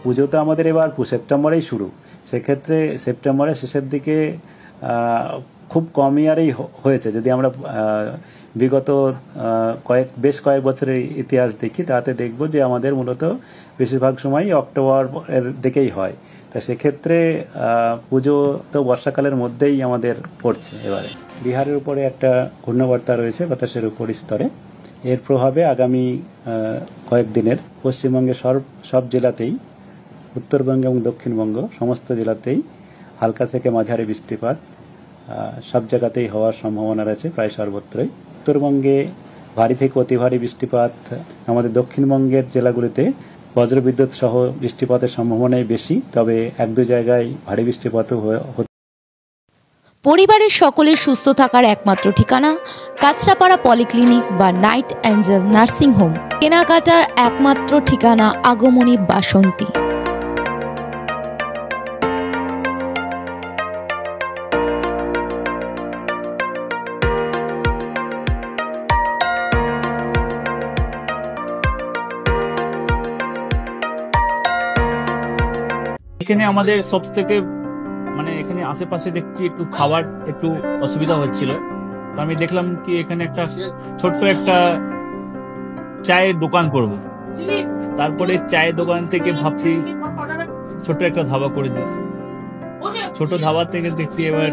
পুজো তো আমাদের এবার সেপ্টেম্বরেই শুরু, সেক্ষেত্রে সেপ্টেম্বরের শেষের দিকে খুব কম ইয়ারেই হয়েছে। যদি আমরা বিগত বেশ কয়েক বছরের ইতিহাস দেখি, তাতে দেখব যে আমাদের মূলত বেশিরভাগ সময়ই অক্টোবরের দিকেই হয়। তা সেক্ষেত্রে পুজো তো বর্ষাকালের মধ্যেই আমাদের পড়ছে। এবারে বিহারের উপরে একটা ঘূর্ণাবর্তা রয়েছে বাতাসের উপর স্তরে, এর প্রভাবে আগামী কয়েকদিনের পশ্চিমবঙ্গের সব জেলাতেই, উত্তরবঙ্গ এবং দক্ষিণবঙ্গ সমস্ত জেলাতেই হালকা থেকে মাঝারি বৃষ্টিপাত সব জায়গাতেই হওয়ার সম্ভাবনা রয়েছে, প্রায় সর্বত্রই। উত্তরবঙ্গে ভারী থেকে অতি ভারী বৃষ্টিপাত, আমাদের দক্ষিণবঙ্গের জেলাগুলিতে বজ্রবিদ্যুৎ সহ বৃষ্টিপাতের সম্ভাবনাই বেশি, তবে এক দু জায়গায় ভারী বৃষ্টিপাতও হতে। পরিবারের সকলের সুস্থ থাকার একমাত্র ঠিকানা কাঁচরাপাড়া পলিক্লিনিক বা নাইট অ্যাঞ্জেল নার্সিং হোম। কেনাকাটার একমাত্র ঠিকানা আগমনী বাসন্তী। এখানে আমাদের সব থেকে এখানে আশেপাশে দেখছি একটু খাবার একটু অসুবিধা হচ্ছিল, তো আমি দেখলাম কি এখানে একটা ছোট্ট একটা চায়ের দোকান করব। তারপরে চায়ের দোকান থেকে ভাবছি ছোট একটা ধাবা করে দিচ্ছি। ছোট ধাবা থেকে দেখছি এবার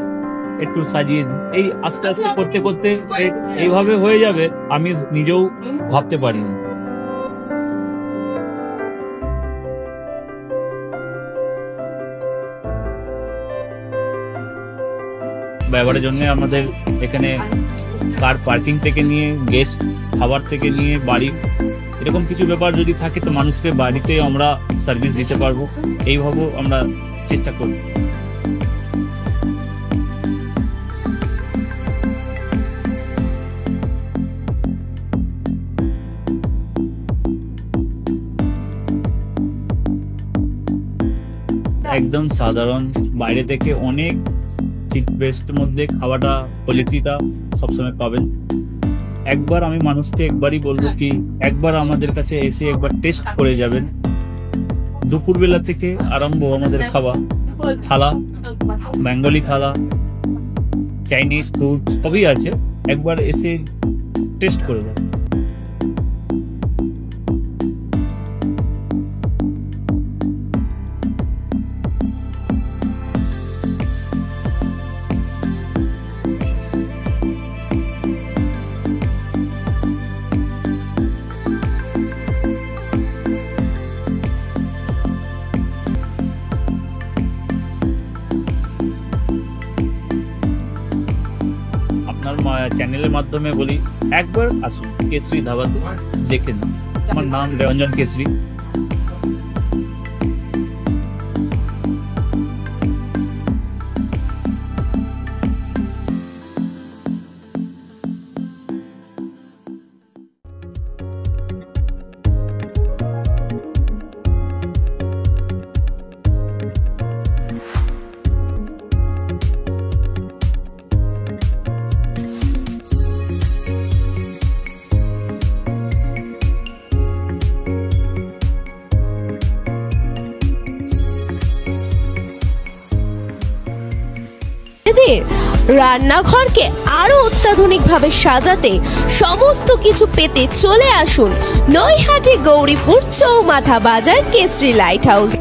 একটু সাজিয়ে এই আস্তে আস্তে করতে করতে এইভাবে হয়ে যাবে, আমি নিজেও ভাবতে পারিনি। ব্যবহারের জন্য আমাদের এখানে কার পার্কিং থেকে নিয়ে গেস্ট খাবার থেকে নিয়ে বাড়ি, এরকম কিছু ব্যাপার যদি থাকে তো মানুষকে বাড়িতে আমরা সার্ভিস দিতে পারবো, এইভাবে আমরা চেষ্টা করব। একদম সাধারণ, বাইরে থেকে অনেক চিপ বেস্টের মধ্যে খাওয়াটা কোয়ালিটিটা সবসময় পাবেন। একবার আমি মানুষকে একবারই বলবো কি একবার আমাদের কাছে এসে একবার টেস্ট করে যাবেন। দুপুরবেলা থেকে আরম্ভ আমাদের খাওয়া, থালা, বেঙ্গলি থালা, চাইনিজ ফুড সবই আছে, একবার এসে টেস্ট করে যাবেন। চ্যানেলের মাধ্যমে বলি একবার আসুন কেশরী ধাবাতে, দেখেন। আমার নাম রঞ্জন কেশরী। রান্নাঘরকে আরো অত্যাধুনিকভাবে সাজাতে সমস্ত কিছু পেতে চলে আসুন নৈহাটি গৌরীপুর চৌমাথা বাজার কেশরী লাইট হাউস।